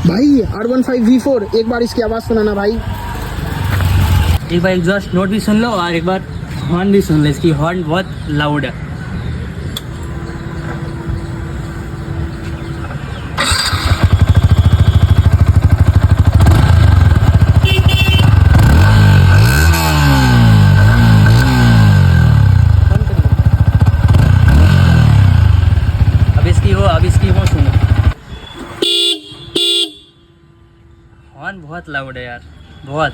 भाई R15V4, एक बार इसकी आवाज सुनाना भाई। एक बार एग्जॉस्ट नोट भी सुन लो और एक बार हॉर्न भी सुन लो, इसकी हॉर्न बहुत लाउड है। अब इसकी वो सुनो, हॉर्न बहुत लाउड है यार, बहुत।